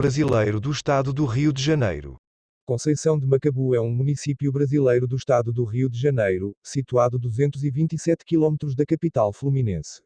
Brasileiro do Estado do Rio de Janeiro. Conceição de Macabu é um município brasileiro do estado do Rio de Janeiro, situado 227 quilômetros da capital fluminense.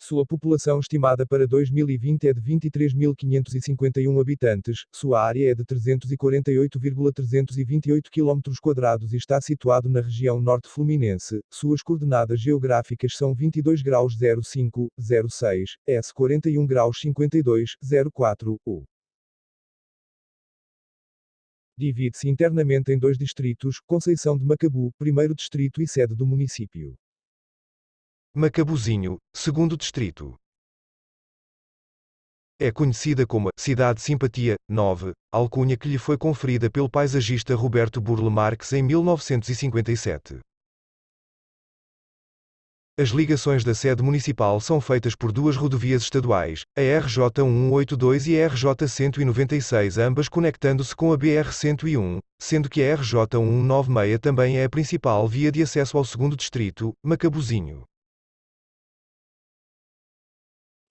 Sua população estimada para 2020 é de 23.551 habitantes, sua área é de 348,328 km² e está situado na região norte fluminense. Suas coordenadas geográficas são 22 graus 05, 06, S 41 graus 52, 04, U. Divide-se internamente em dois distritos, Conceição de Macabu, primeiro distrito e sede do município. Macabuzinho, segundo distrito. É conhecida como a Cidade Simpatia, 9, alcunha que lhe foi conferida pelo paisagista Roberto Burle Marx em 1957. As ligações da sede municipal são feitas por duas rodovias estaduais, a RJ 182 e a RJ 196, ambas conectando-se com a BR 101, sendo que a RJ 196 também é a principal via de acesso ao segundo distrito, Macabuzinho.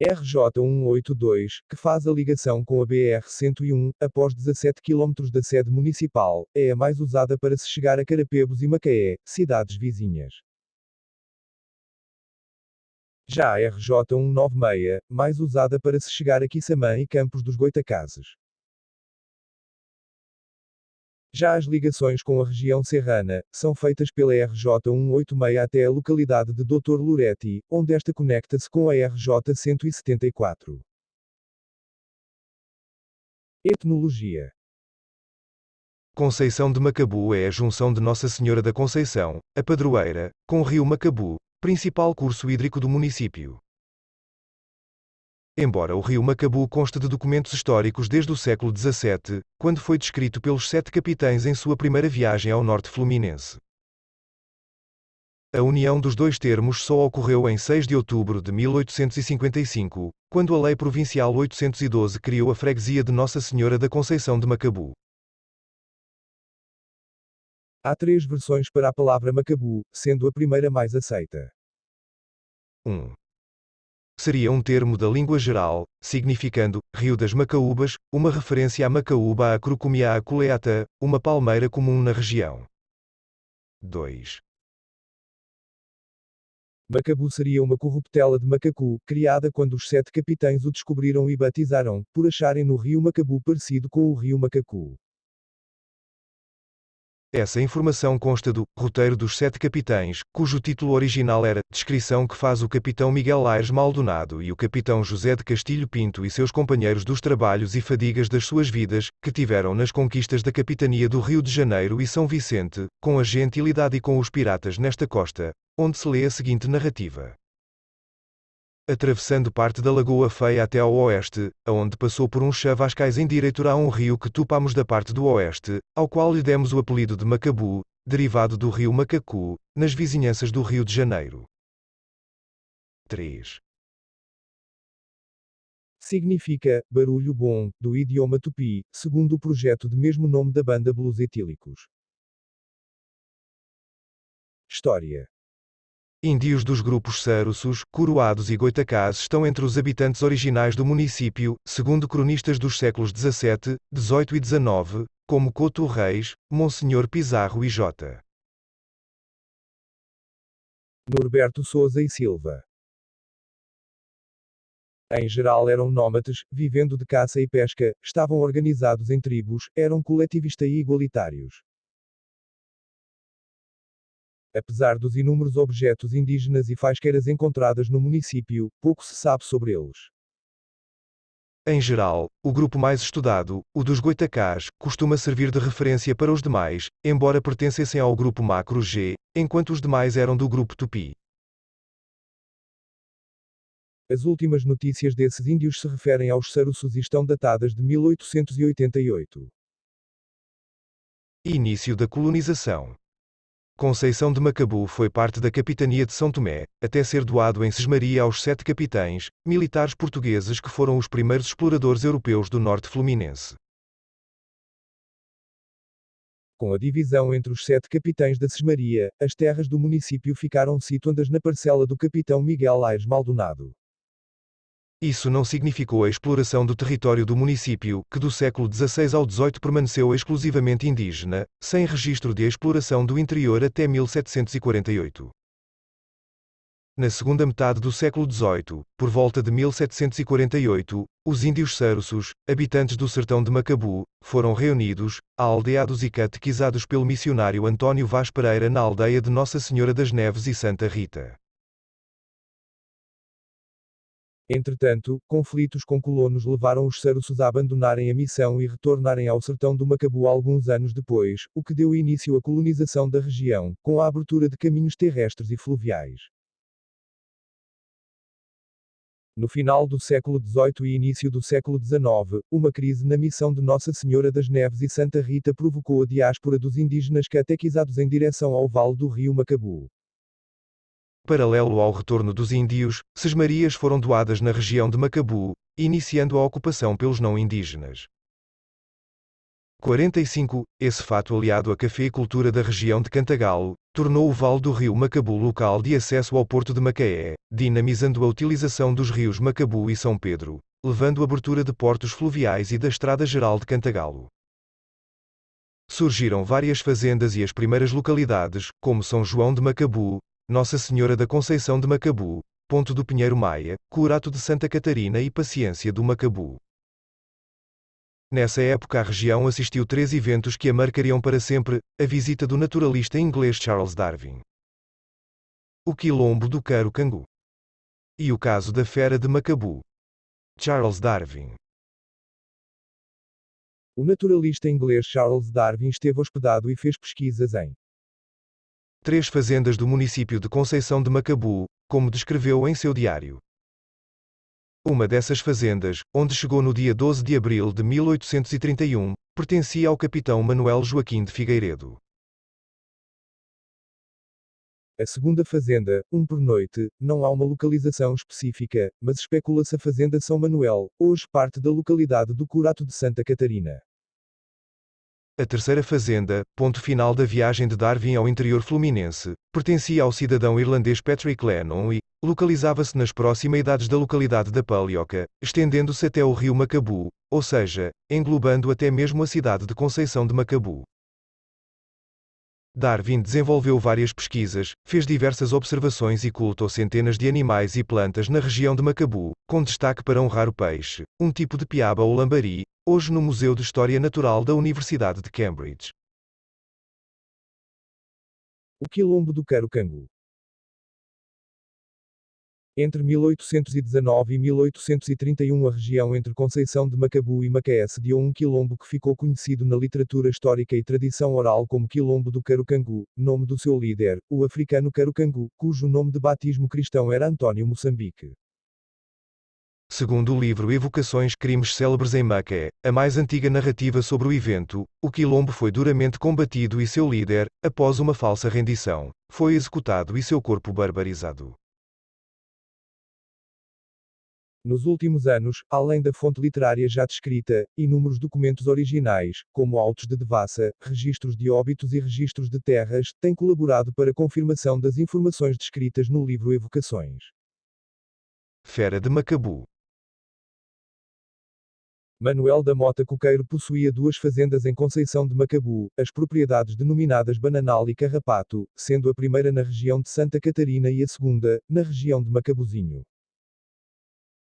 RJ 182, que faz a ligação com a BR 101, após 17 km da sede municipal, é a mais usada para se chegar a Carapebos e Macaé, cidades vizinhas. Já a RJ 196, mais usada para se chegar a Quissamã e Campos dos Goitacazes. Já as ligações com a região serrana, são feitas pela RJ 186 até a localidade de Dr. Loretti, onde esta conecta-se com a RJ 174. Etnologia. Conceição de Macabu é a junção de Nossa Senhora da Conceição, a padroeira, com o rio Macabu, principal curso hídrico do município. Embora o rio Macabu conste de documentos históricos desde o século XVII, quando foi descrito pelos 7 capitães em sua primeira viagem ao norte fluminense. A união dos dois termos só ocorreu em 6 de outubro de 1855, quando a Lei Provincial 812 criou a freguesia de Nossa Senhora da Conceição de Macabu. Há 3 versões para a palavra Macabu, sendo a primeira mais aceita. 1. Seria um termo da língua geral, significando Rio das Macaúbas, uma referência a Macaúba Acrocomia aculeata, uma palmeira comum na região. 2. Macabu seria uma corruptela de macacu, criada quando os 7 capitães o descobriram e batizaram, por acharem no rio Macabu parecido com o rio Macacu. Essa informação consta do Roteiro dos 7 Capitães, cujo título original era Descrição que faz o Capitão Miguel Aires Maldonado e o Capitão José de Castilho Pinto e seus companheiros dos trabalhos e fadigas das suas vidas, que tiveram nas conquistas da capitania do Rio de Janeiro e São Vicente, com a gentilidade e com os piratas nesta costa, onde se lê a seguinte narrativa. Atravessando parte da Lagoa Feia até ao oeste, aonde passou por uns chavascais em direito a um rio que topamos da parte do oeste, ao qual lhe demos o apelido de Macabu, derivado do rio Macacu, nas vizinhanças do Rio de Janeiro. 3. Significa, barulho bom, do idioma tupi, segundo o projeto de mesmo nome da banda Blues Etílicos. História. Índios dos grupos Saruços, Coroados e Goitacás estão entre os habitantes originais do município, segundo cronistas dos séculos XVII, XVIII e XIX, como Couto Reis, Monsenhor Pizarro e J. Norberto Souza e Silva. Em geral eram nómades, vivendo de caça e pesca, estavam organizados em tribos, eram coletivistas e igualitários. Apesar dos inúmeros objetos indígenas e faisqueiras encontradas no município, pouco se sabe sobre eles. Em geral, o grupo mais estudado, o dos Goitacás, costuma servir de referência para os demais, embora pertencessem ao grupo Macro G, enquanto os demais eram do grupo Tupi. As últimas notícias desses índios se referem aos Saruços e estão datadas de 1888. Início da colonização. Conceição de Macabu foi parte da capitania de São Tomé, até ser doado em sesmaria aos 7 capitães, militares portugueses que foram os primeiros exploradores europeus do norte fluminense. Com a divisão entre os 7 capitães da sesmaria, as terras do município ficaram situadas na parcela do capitão Miguel Aires Maldonado. Isso não significou a exploração do território do município, que do século XVI ao XVIII permaneceu exclusivamente indígena, sem registro de exploração do interior até 1748. Na segunda metade do século XVIII, por volta de 1748, os índios Saruços, habitantes do sertão de Macabu, foram reunidos, aldeados e catequizados pelo missionário Antônio Vaz Pereira na aldeia de Nossa Senhora das Neves e Santa Rita. Entretanto, conflitos com colonos levaram os saruços a abandonarem a missão e retornarem ao sertão do Macabu alguns anos depois, o que deu início à colonização da região, com a abertura de caminhos terrestres e fluviais. No final do século XVIII e início do século XIX, uma crise na missão de Nossa Senhora das Neves e Santa Rita provocou a diáspora dos indígenas catequizados em direção ao vale do rio Macabu. Paralelo ao retorno dos índios, sesmarias foram doadas na região de Macabu, iniciando a ocupação pelos não-indígenas. 45. Esse fato, aliado à cafeicultura da região de Cantagalo, tornou o vale do rio Macabu local de acesso ao porto de Macaé, dinamizando a utilização dos rios Macabu e São Pedro, levando a abertura de portos fluviais e da Estrada Geral de Cantagalo. Surgiram várias fazendas e as primeiras localidades, como São João de Macabu, Nossa Senhora da Conceição de Macabu, Ponto do Pinheiro Maia, Curato de Santa Catarina e Paciência do Macabu. Nessa época a região assistiu 3 eventos que a marcariam para sempre: a visita do naturalista inglês Charles Darwin, o quilombo do Carucangu e o caso da fera de Macabu. Charles Darwin. O naturalista inglês Charles Darwin esteve hospedado e fez pesquisas em 3 fazendas do município de Conceição de Macabu, como descreveu em seu diário. Uma dessas fazendas, onde chegou no dia 12 de abril de 1831, pertencia ao capitão Manuel Joaquim de Figueiredo. A segunda fazenda, por noite, não há uma localização específica, mas especula-se a Fazenda São Manuel, hoje parte da localidade do Curato de Santa Catarina. A terceira fazenda, ponto final da viagem de Darwin ao interior fluminense, pertencia ao cidadão irlandês Patrick Lennon e localizava-se nas proximidades da localidade da Palhoca, estendendo-se até o rio Macabu, ou seja, englobando até mesmo a cidade de Conceição de Macabu. Darwin desenvolveu várias pesquisas, fez diversas observações e cultou centenas de animais e plantas na região de Macabu, com destaque para um raro peixe, um tipo de piaba ou lambari, hoje no Museu de História Natural da Universidade de Cambridge. O quilombo do Carucangu. Entre 1819 e 1831 a região entre Conceição de Macabu e Macaé sediou um quilombo que ficou conhecido na literatura histórica e tradição oral como Quilombo do Carucangu, nome do seu líder, o africano Carucangu, cujo nome de batismo cristão era Antônio Moçambique. Segundo o livro Evocações Crimes Célebres em Macaé, a mais antiga narrativa sobre o evento, o quilombo foi duramente combatido e seu líder, após uma falsa rendição, foi executado e seu corpo barbarizado. Nos últimos anos, além da fonte literária já descrita, inúmeros documentos originais, como autos de devassa, registros de óbitos e registros de terras, têm colaborado para a confirmação das informações descritas no livro Evocações. Fera de Macabu. Manuel da Mota Coqueiro possuía 2 fazendas em Conceição de Macabu, as propriedades denominadas Bananal e Carrapato, sendo a primeira na região de Santa Catarina e a segunda, na região de Macabuzinho.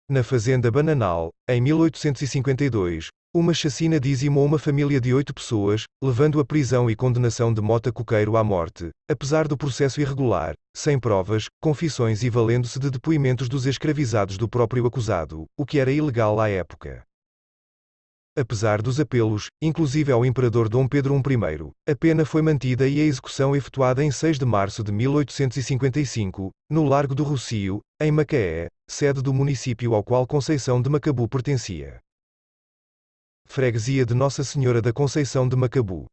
Na fazenda Bananal, em 1852, uma chacina dizimou uma família de 8 pessoas, levando à prisão e condenação de Mota Coqueiro à morte, apesar do processo irregular, sem provas, confissões e valendo-se de depoimentos dos escravizados do próprio acusado, o que era ilegal à época. Apesar dos apelos, inclusive ao imperador Dom Pedro I, a pena foi mantida e a execução efetuada em 6 de março de 1855, no Largo do Rocio, em Macaé, sede do município ao qual Conceição de Macabu pertencia. Freguesia de Nossa Senhora da Conceição de Macabu.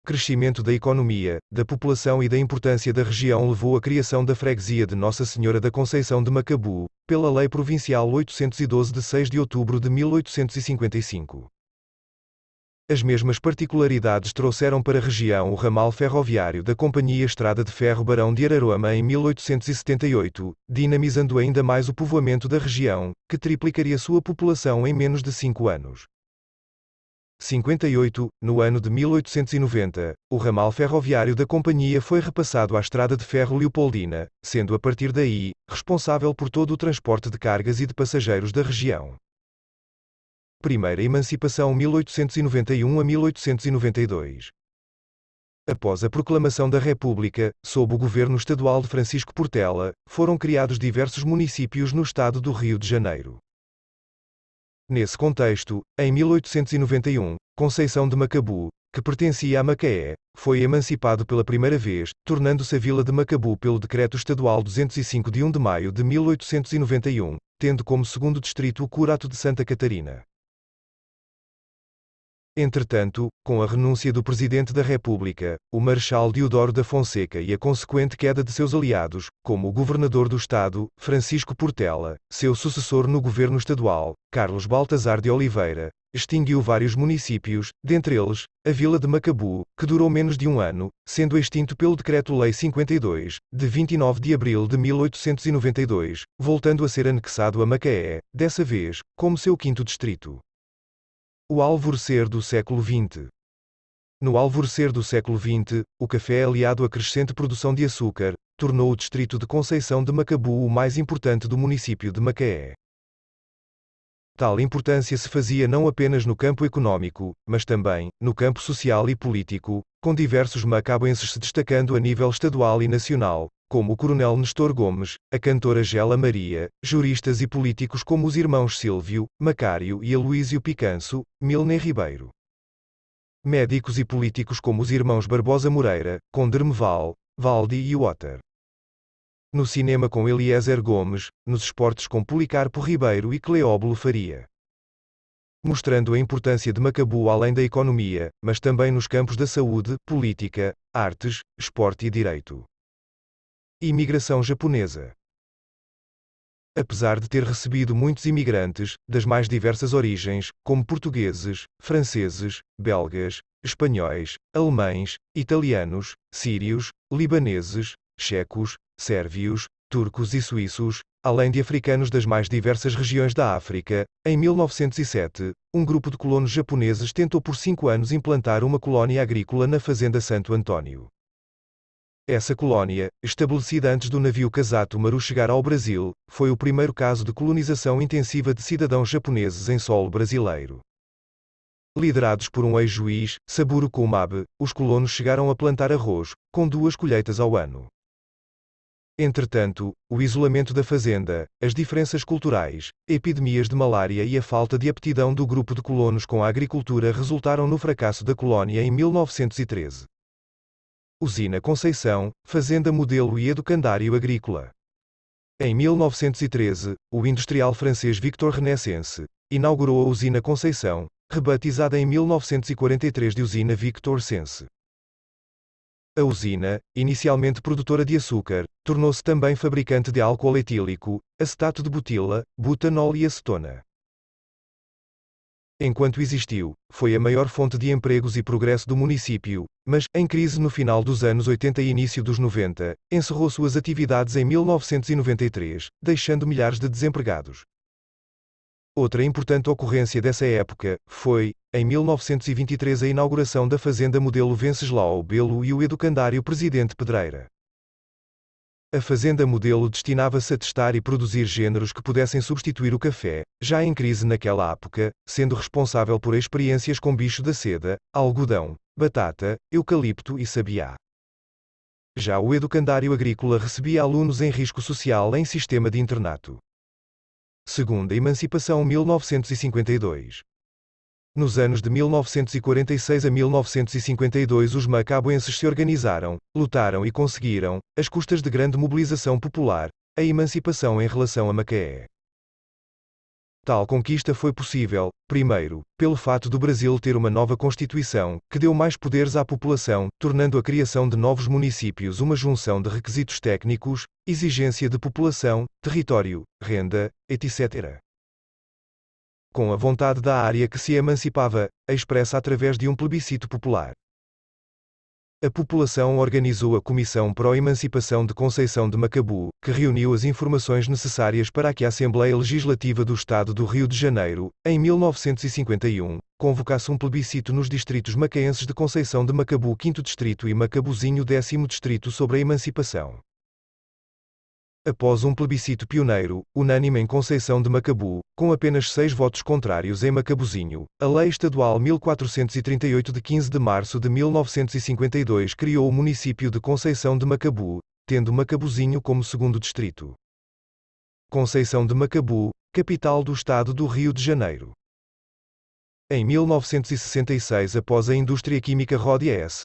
Crescimento da economia, da população e da importância da região levou à criação da Freguesia de Nossa Senhora da Conceição de Macabu, pela Lei Provincial 812 de 6 de outubro de 1855. As mesmas particularidades trouxeram para a região o ramal ferroviário da Companhia Estrada de Ferro Barão de Araruama em 1878, dinamizando ainda mais o povoamento da região, que triplicaria sua população em menos de 5 anos. 58, no ano de 1890, o ramal ferroviário da companhia foi repassado à Estrada de Ferro Leopoldina, sendo a partir daí, responsável por todo o transporte de cargas e de passageiros da região. Primeira Emancipação 1891 a 1892. Após a proclamação da República, sob o governo estadual de Francisco Portela, foram criados diversos municípios no estado do Rio de Janeiro. Nesse contexto, em 1891, Conceição de Macabu, que pertencia a Macaé, foi emancipado pela primeira vez, tornando-se a vila de Macabu pelo Decreto Estadual 205 de 1 de maio de 1891, tendo como segundo distrito o Curato de Santa Catarina. Entretanto, com a renúncia do Presidente da República, o Marechal Deodoro da Fonseca e a consequente queda de seus aliados, como o Governador do Estado, Francisco Portela, seu sucessor no governo estadual, Carlos Baltazar de Oliveira, extinguiu vários municípios, dentre eles, a vila de Macabu, que durou menos de um ano, sendo extinto pelo Decreto-Lei 52, de 29 de abril de 1892, voltando a ser anexado a Macaé, dessa vez, como seu quinto distrito. O alvorecer do século XX. No alvorecer do século XX, o café aliado à crescente produção de açúcar, tornou o distrito de Conceição de Macabu o mais importante do município de Macaé. Tal importância se fazia não apenas no campo econômico, mas também, no campo social e político, com diversos macabuenses se destacando a nível estadual e nacional, como o coronel Nestor Gomes, a cantora Gela Maria, juristas e políticos como os irmãos Silvio, Macário e Aloísio Picanço, Milner Ribeiro. Médicos e políticos como os irmãos Barbosa Moreira, Conde Hermeval, Valdi e Water. No cinema com Eliezer Gomes, nos esportes com Policarpo Ribeiro e Cleóbulo Faria. Mostrando a importância de Macabu além da economia, mas também nos campos da saúde, política, artes, esporte e direito. Imigração japonesa. Apesar de ter recebido muitos imigrantes, das mais diversas origens, como portugueses, franceses, belgas, espanhóis, alemães, italianos, sírios, libaneses, checos, sérvios, turcos e suíços, além de africanos das mais diversas regiões da África, em 1907, um grupo de colonos japoneses tentou por 5 anos implantar uma colónia agrícola na fazenda Santo Antônio. Essa colónia, estabelecida antes do navio Kasato Maru chegar ao Brasil, foi o primeiro caso de colonização intensiva de cidadãos japoneses em solo brasileiro. Liderados por um ex-juiz, Saburo Kumabe, os colonos chegaram a plantar arroz, com 2 colheitas ao ano. Entretanto, o isolamento da fazenda, as diferenças culturais, epidemias de malária e a falta de aptidão do grupo de colonos com a agricultura resultaram no fracasso da colónia em 1913. Usina Conceição, Fazenda Modelo e Educandário Agrícola. Em 1913, o industrial francês Victor Renaissance inaugurou a Usina Conceição, rebatizada em 1943 de Usina Victor Sense. A usina, inicialmente produtora de açúcar, tornou-se também fabricante de álcool etílico, acetato de butila, butanol e acetona. Enquanto existiu, foi a maior fonte de empregos e progresso do município, mas, em crise no final dos anos 80 e início dos 90, encerrou suas atividades em 1993, deixando milhares de desempregados. Outra importante ocorrência dessa época foi, em 1923, a inauguração da Fazenda Modelo Venceslau Belo e o Educandário Presidente Pedreira. A Fazenda Modelo destinava-se a testar e produzir géneros que pudessem substituir o café, já em crise naquela época, sendo responsável por experiências com bicho da seda, algodão, batata, eucalipto e sabiá. Já o Educandário Agrícola recebia alunos em risco social em sistema de internato. Segunda Emancipação 1952. Nos anos de 1946 a 1952 os macabuenses se organizaram, lutaram e conseguiram, às custas de grande mobilização popular, a emancipação em relação a Macaé. Tal conquista foi possível, primeiro, pelo fato do Brasil ter uma nova Constituição, que deu mais poderes à população, tornando a criação de novos municípios uma junção de requisitos técnicos, exigência de população, território, renda, etc. com a vontade da área que se emancipava, expressa através de um plebiscito popular. A população organizou a Comissão Pró-Emancipação de Conceição de Macabu, que reuniu as informações necessárias para que a Assembleia Legislativa do Estado do Rio de Janeiro, em 1951, convocasse um plebiscito nos distritos macaenses de Conceição de Macabu 5º Distrito e Macabuzinho 10º Distrito sobre a emancipação. Após um plebiscito pioneiro, unânime em Conceição de Macabu, com apenas 6 votos contrários em Macabuzinho, a Lei Estadual 1438 de 15 de março de 1952 criou o município de Conceição de Macabu, tendo Macabuzinho como segundo distrito. Conceição de Macabu, capital do estado do Rio de Janeiro. Em 1966, após a indústria química Rhodes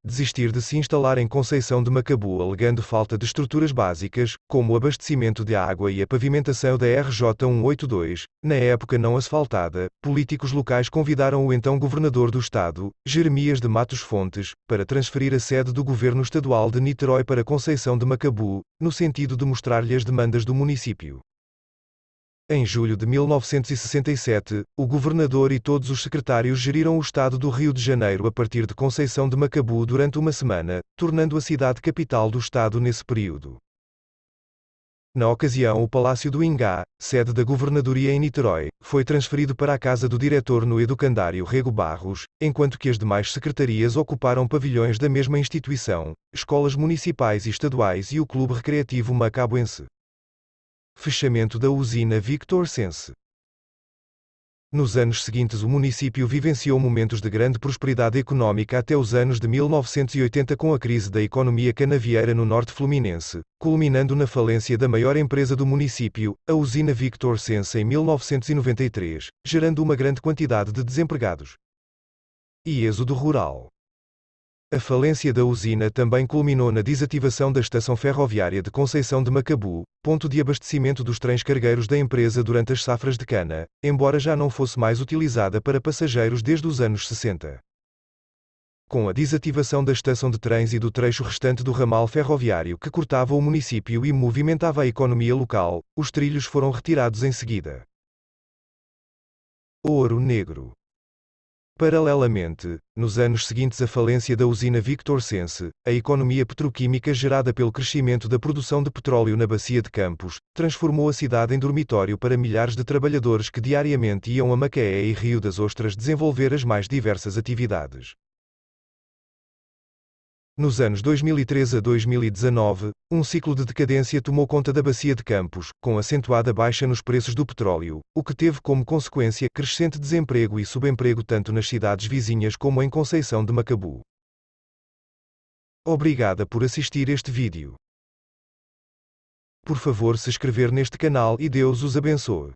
desistir de se instalar em Conceição de Macabu alegando falta de estruturas básicas, como o abastecimento de água e a pavimentação da RJ 182, na época não asfaltada, políticos locais convidaram o então governador do estado, Jeremias de Matos Fontes, para transferir a sede do governo estadual de Niterói para Conceição de Macabu, no sentido de mostrar-lhe as demandas do município. Em julho de 1967, o governador e todos os secretários geriram o estado do Rio de Janeiro a partir de Conceição de Macabu durante uma semana, tornando a cidade capital do estado nesse período. Na ocasião, o Palácio do Ingá, sede da governadoria em Niterói, foi transferido para a casa do diretor no educandário Rego Barros, enquanto que as demais secretarias ocuparam pavilhões da mesma instituição, escolas municipais e estaduais e o Clube Recreativo Macabuense. Fechamento da usina Victor Sense. Nos anos seguintes o município vivenciou momentos de grande prosperidade económica até os anos de 1980 com a crise da economia canavieira no norte fluminense, culminando na falência da maior empresa do município, a usina Victor Sense em 1993, gerando uma grande quantidade de desempregados. E êxodo rural. A falência da usina também culminou na desativação da estação ferroviária de Conceição de Macabu, ponto de abastecimento dos trens cargueiros da empresa durante as safras de cana, embora já não fosse mais utilizada para passageiros desde os anos 60. Com a desativação da estação de trens e do trecho restante do ramal ferroviário que cortava o município e movimentava a economia local, os trilhos foram retirados em seguida. Ouro Negro. Paralelamente, nos anos seguintes à falência da usina Victor Sense, a economia petroquímica gerada pelo crescimento da produção de petróleo na Bacia de Campos, transformou a cidade em dormitório para milhares de trabalhadores que diariamente iam a Macaé e Rio das Ostras desenvolver as mais diversas atividades. Nos anos 2013 a 2019, um ciclo de decadência tomou conta da Bacia de Campos, com acentuada baixa nos preços do petróleo, o que teve como consequência crescente desemprego e subemprego tanto nas cidades vizinhas como em Conceição de Macabu. Obrigada por assistir este vídeo. Por favor, se inscrever neste canal e Deus os abençoe.